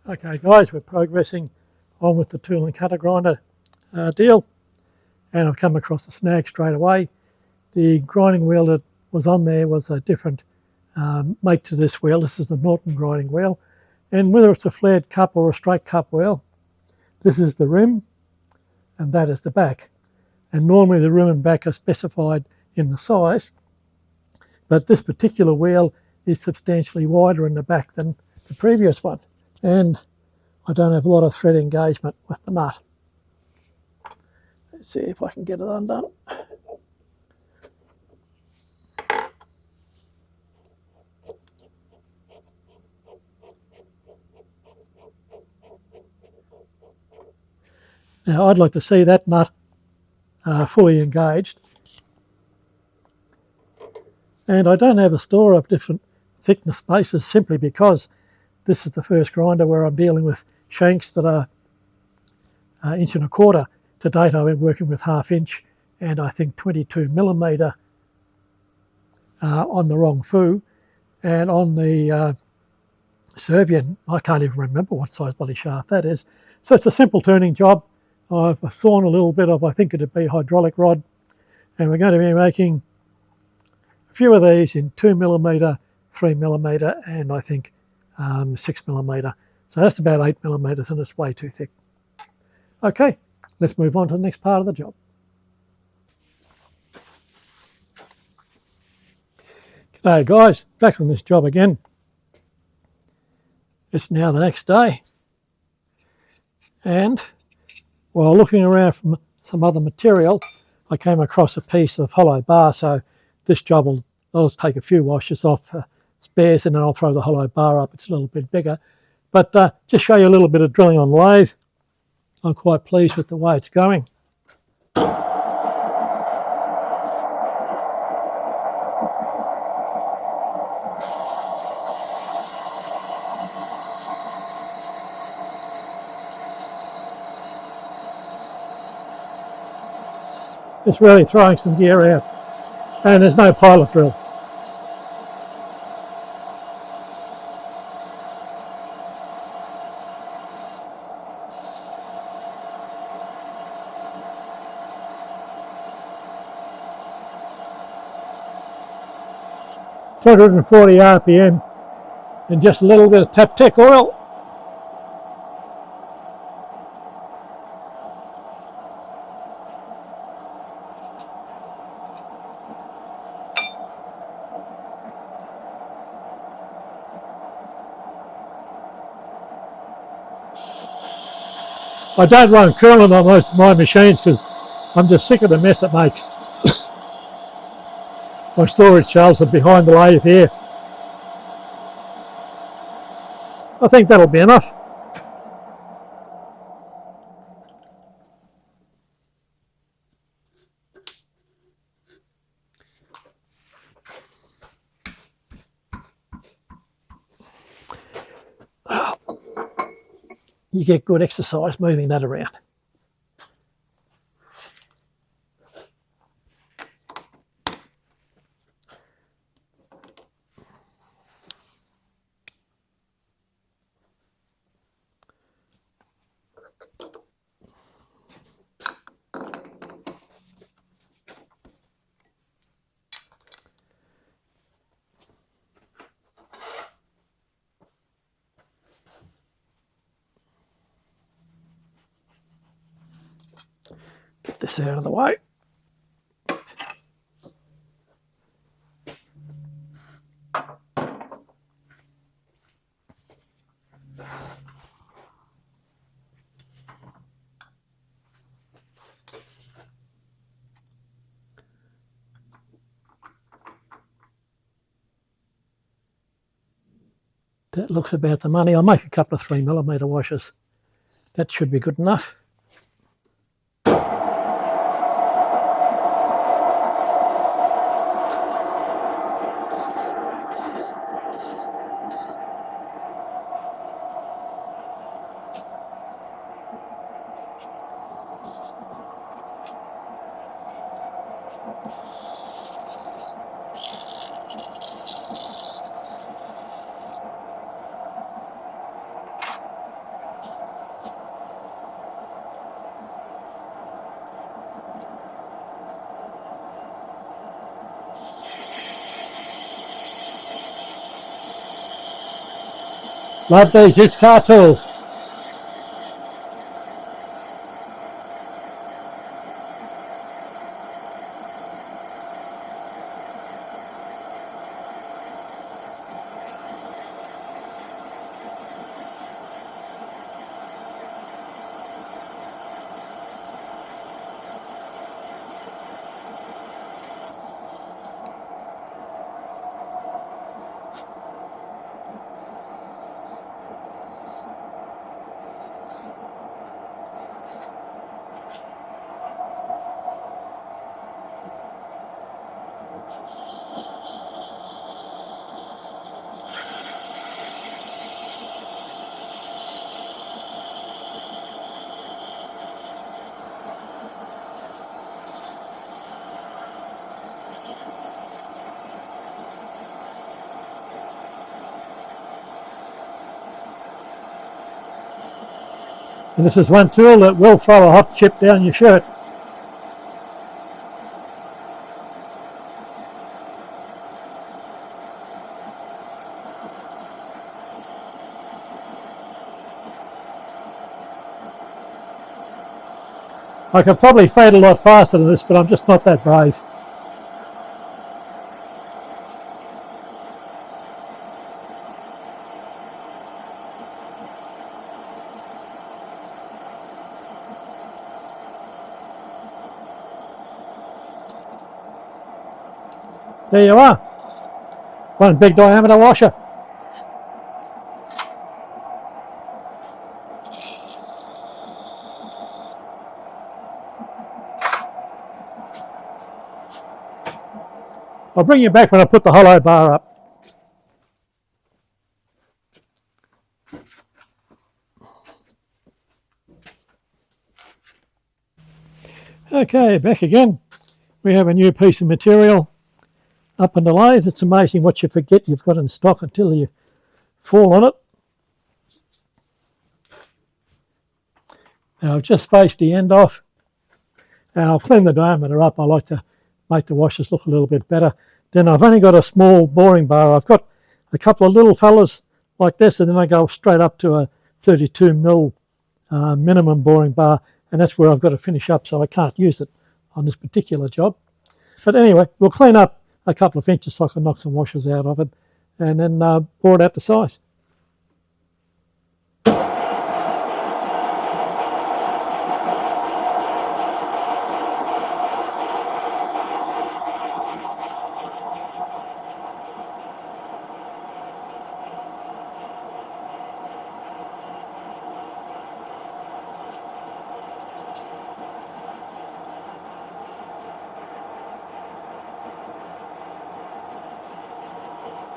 Okay guys, we're progressing on with the tool and cutter grinder deal, and I've come across a snag straight away. The grinding wheel that was on there was a different make to this wheel. This is the Norton grinding wheel, and whether it's a flared cup or a straight cup wheel, this is the rim and that is the back. And normally the rim and back are specified in the size, but this particular wheel is substantially wider in the back than the previous one, and I don't have a lot of thread engagement with the nut. Let's see if I can get it undone. Now I'd like to see that nut fully engaged, and I don't have a store of different thickness spaces simply because this is the first grinder where I'm dealing with shanks that are 1.25 inches. To date I've been working with 1/2 inch and I think 22mm on the wrong foo, and on the Servian I can't even remember what size bloody shaft that is. So it's a simple turning job. I've sawn a little bit of, I think it'd be hydraulic rod, and we're going to be making a few of these in 2mm, 3mm and I think 6mm. So that's about 8mm and it's way too thick. Okay, let's move on to the next part of the job. G'day guys, back on this job again. It's now the next day, and while looking around for some other material, I came across a piece of hollow bar. So this job I'll just take a few washes off spares and then I'll throw the hollow bar up. It's a little bit bigger, but just show you a little bit of drilling on lathe. I'm quite pleased with the way it's going. It's really throwing some gear out, and there's no pilot drill. .240 RPM and just a little bit of Tap-Tech oil. I don't run coolant on most of my machines because I'm just sick of the mess it makes. My storage shelves are behind the lathe here. I think that'll be enough. You get good exercise moving that around. Get this out of the way. That looks about the money. I'll make a couple of 3mm washers. That should be good enough. Love these used car tools. And this is one tool that will throw a hot chip down your shirt. I could probably fade a lot faster than this, but I'm just not that brave. There you are. One big diameter washer. I'll bring you back when I put the hollow bar up. Okay, back again. We have a new piece of material up in the lathe. It's amazing what you forget you've got in stock until you fall on it. Now I've just faced the end off, and I'll clean the diameter up. I like to make the washers look a little bit better. Then I've only got a small boring bar. I've got a couple of little fellas like this, and then I go straight up to a 32mm minimum boring bar, and that's where I've got to finish up, so I can't use it on this particular job. But anyway, we'll clean up a couple of inches so I can knock some washers out of it, and then bore it out to size.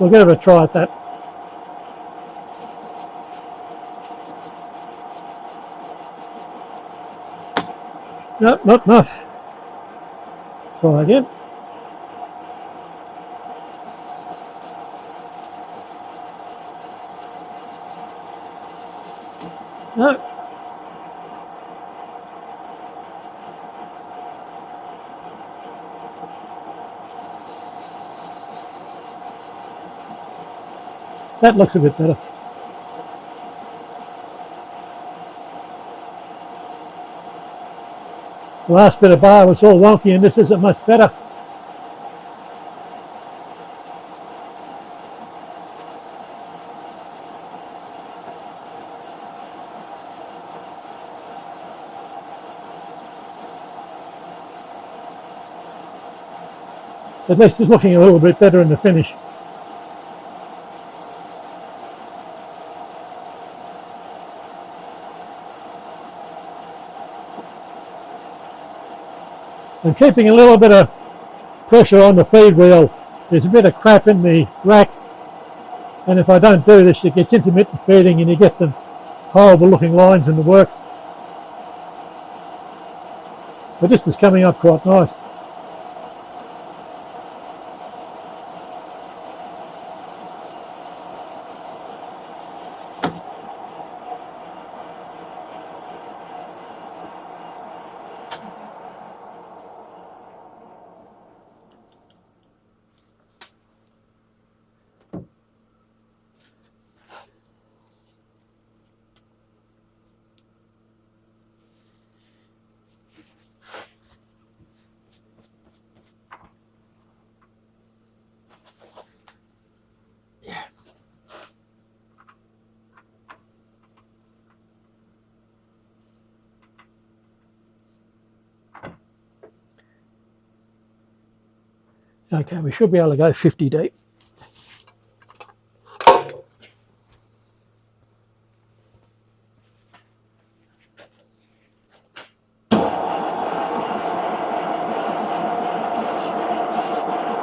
We'll give it a try at that. No, not enough. Try again. No. That looks a bit better. The last bit of bar was all wonky, and this isn't much better. At least it's looking a little bit better in the finish. I'm keeping a little bit of pressure on the feed wheel. There's a bit of crap in the rack, and if I don't do this, it gets intermittent feeding and you get some horrible looking lines in the work. But this is coming up quite nice. Okay, we should be able to go 50 deep.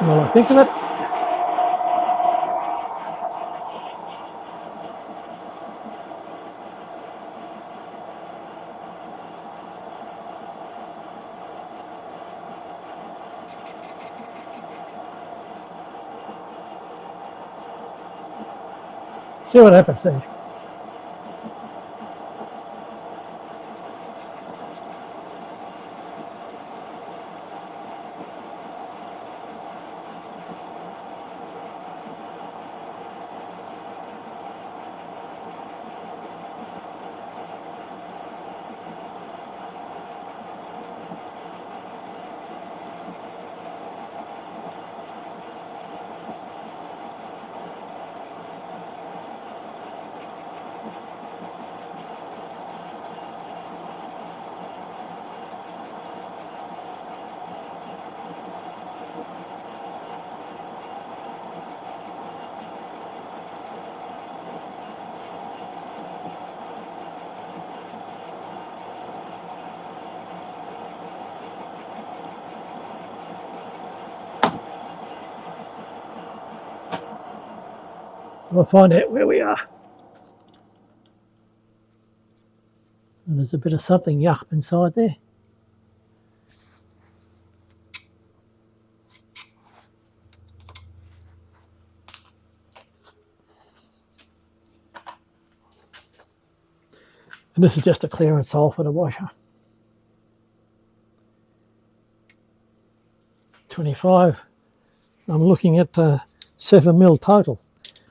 Well, I think of it. See what happens there. We'll find out where we are. And there's a bit of something yuck inside there. And this is just a clearance hole for the washer. 25. I'm looking at 7 mil total.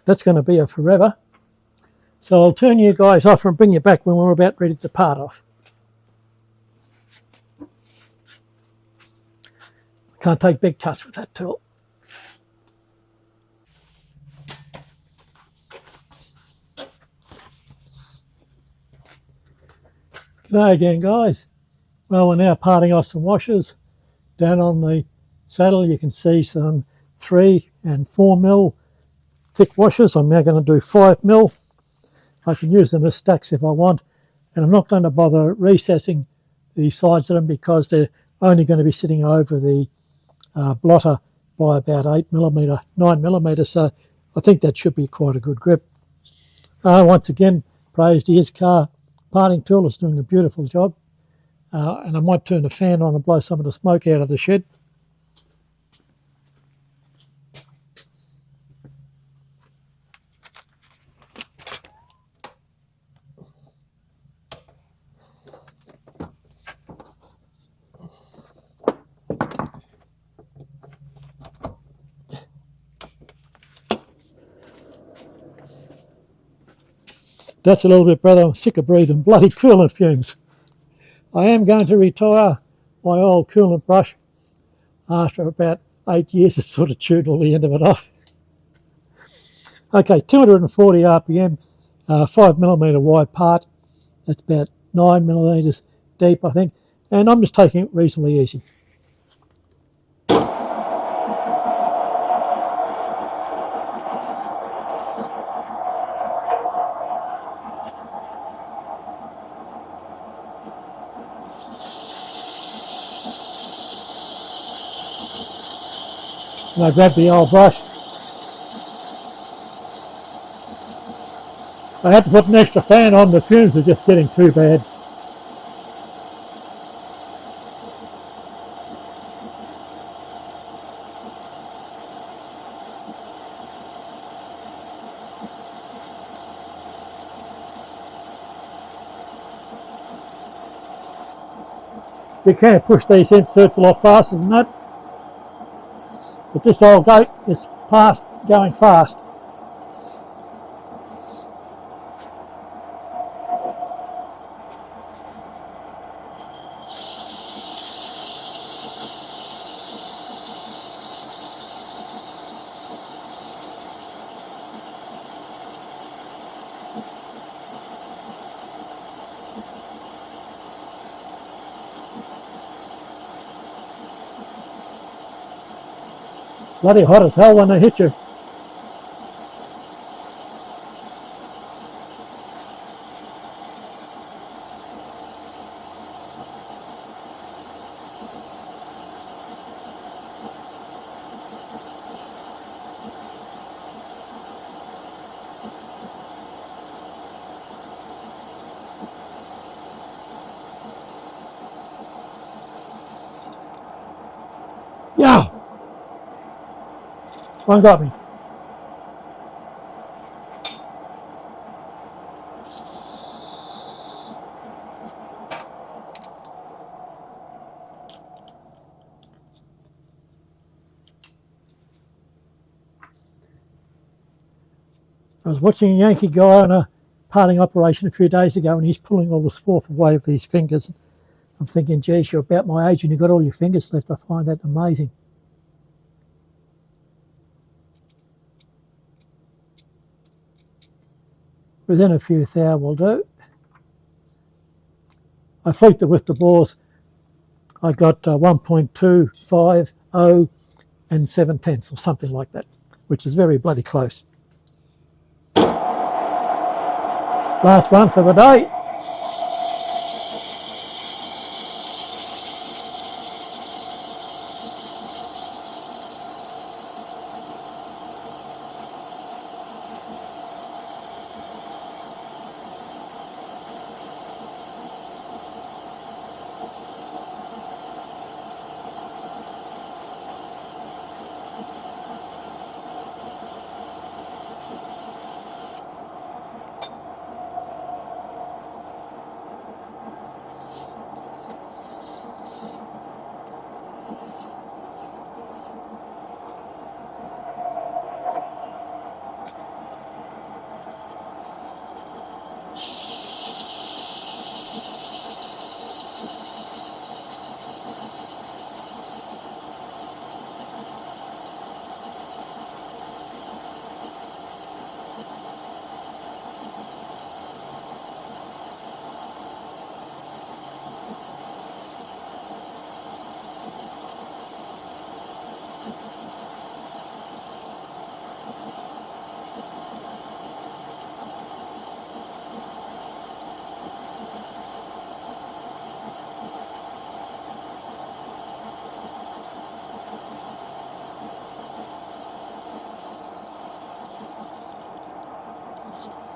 That's going to be a forever. So I'll turn you guys off and bring you back when we're about ready to part off. Can't take big cuts with that tool. G'day again, guys. Well, we're now parting off some washers. Down on the saddle you can see some 3 and 4 mil thick washers. I'm now going to do 5 mil. I can use them as stacks if I want, and I'm not going to bother recessing the sides of them because they're only going to be sitting over the blotter by about 8mm, 9mm, so I think that should be quite a good grip. Once again, praise to his car parting tool, is doing a beautiful job, and I might turn the fan on and blow some of the smoke out of the shed. That's a little bit better. I'm sick of breathing bloody coolant fumes. I am going to retire my old coolant brush after about 8 years. It's sort of chewed all the end of it off. Okay, 240 RPM, 5mm wide part. That's about 9mm deep, I think. And I'm just taking it reasonably easy. And I grabbed the old brush. I had to put an extra fan on, the fumes are just getting too bad. You can't push these inserts a lot faster than that. But this old goat is going fast. bloody hot as hell when they hit you. Yeah, one got me. I was watching a Yankee guy on a parting operation a few days ago, and he's pulling all the swarf away with his fingers. I'm thinking, geez, you're about my age and you've got all your fingers left. I find that amazing. Within a few thou will do. I flicked it with the bores. I got 1.250 and 7/10 or something like that, which is very bloody close. Last one for the day.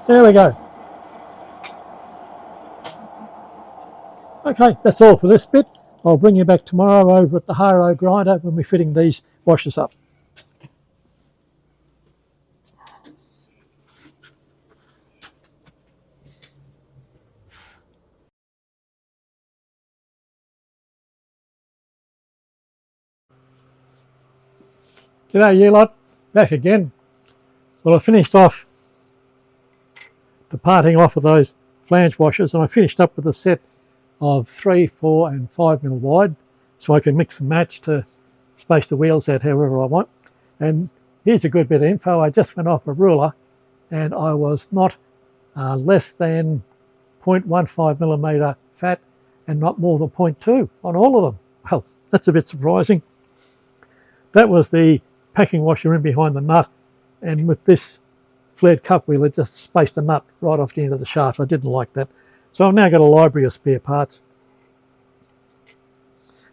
There we go. Okay, that's all for this bit. I'll bring you back tomorrow over at the Haro grinder when we're fitting these washers up. G'day you lot, back again. Well, I finished off the parting off of those flange washers, and I finished up with a set of 3, 4 and 5 mil wide, so I can mix and match to space the wheels out however I want. And here's a good bit of info. I just went off a ruler and I was not less than 0.15 millimetre fat and not more than 0.2 on all of them. Well, that's a bit surprising. That was the packing washer in behind the nut, and with this flared cup wheel it just spaced the nut right off the end of the shaft. I didn't like that. So I've now got a library of spare parts.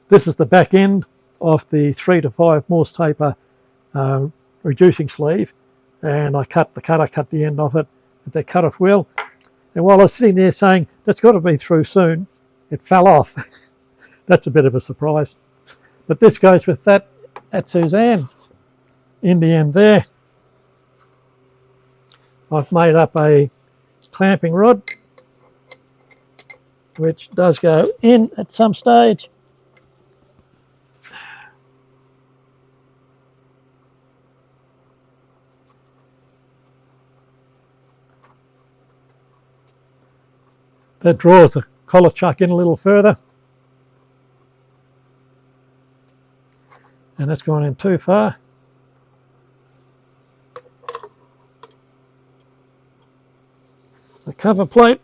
This is the back end of the 3 to 5 Morse taper reducing sleeve, and I cut the end off it with that cut-off wheel. And while I was sitting there saying, that's got to be through soon, it fell off. That's a bit of a surprise. But this goes with that at Suzanne. In the end there, I've made up a clamping rod, which does go in at some stage. That draws the collar chuck in a little further. And that's gone in too far. The cover plate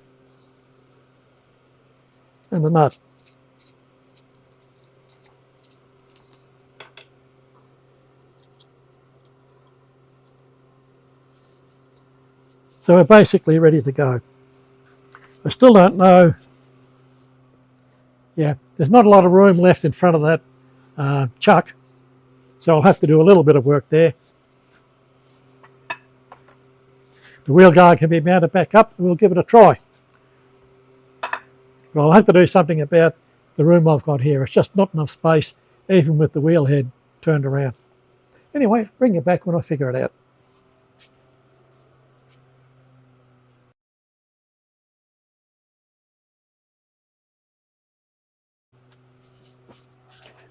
and the nut. So we're basically ready to go. I still don't know. Yeah, there's not a lot of room left in front of that chuck, so I'll have to do a little bit of work there. The wheel guard can be mounted back up and we'll give it a try. But I'll have to do something about the room I've got here. It's just not enough space, even with the wheel head turned around. Anyway, bring it back when I figure it out.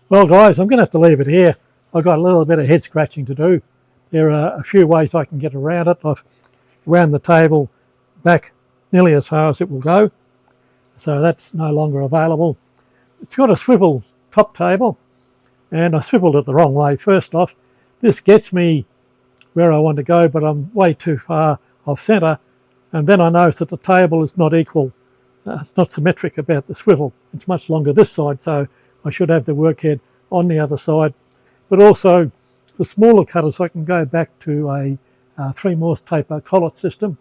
Well guys, I'm going to have to leave it here. I've got a little bit of head scratching to do. There are a few ways I can get around it. I've wound the table back nearly as far as it will go, so that's no longer available. It's got a swivel top table, and I swiveled it the wrong way. First off, this gets me where I want to go, but I'm way too far off centre, and then I notice that the table is not equal. It's not symmetric about the swivel. It's much longer this side, so I should have the workhead on the other side. But also, for smaller cutters, I can go back to a 3 Morse taper collet system,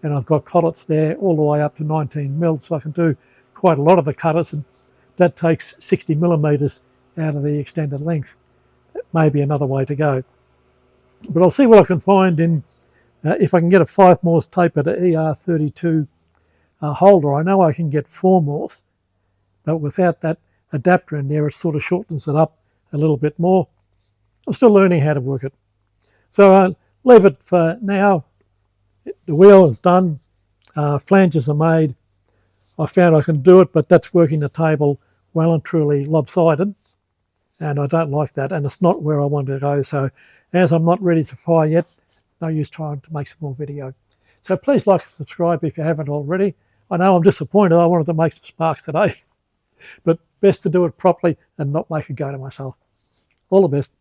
and I've got collets there all the way up to 19 mils, so I can do quite a lot of the cutters, and that takes 60 millimeters out of the extended length. That may be another way to go. But I'll see what I can find in, if I can get a 5 Morse taper to ER32 holder. I know I can get 4 Morse, but without that adapter in there, it sort of shortens it up a little bit more. I'm still learning how to work it. So leave it for now. The wheel is done, flanges are made. I found I can do it, but that's working the table well and truly lopsided, and I don't like that, and it's not where I want to go. So as I'm not ready to fire yet, no use trying to make some more video. So please like and subscribe if you haven't already. I know I'm disappointed. I wanted to make some sparks today, but best to do it properly and not make a go to myself. All the best.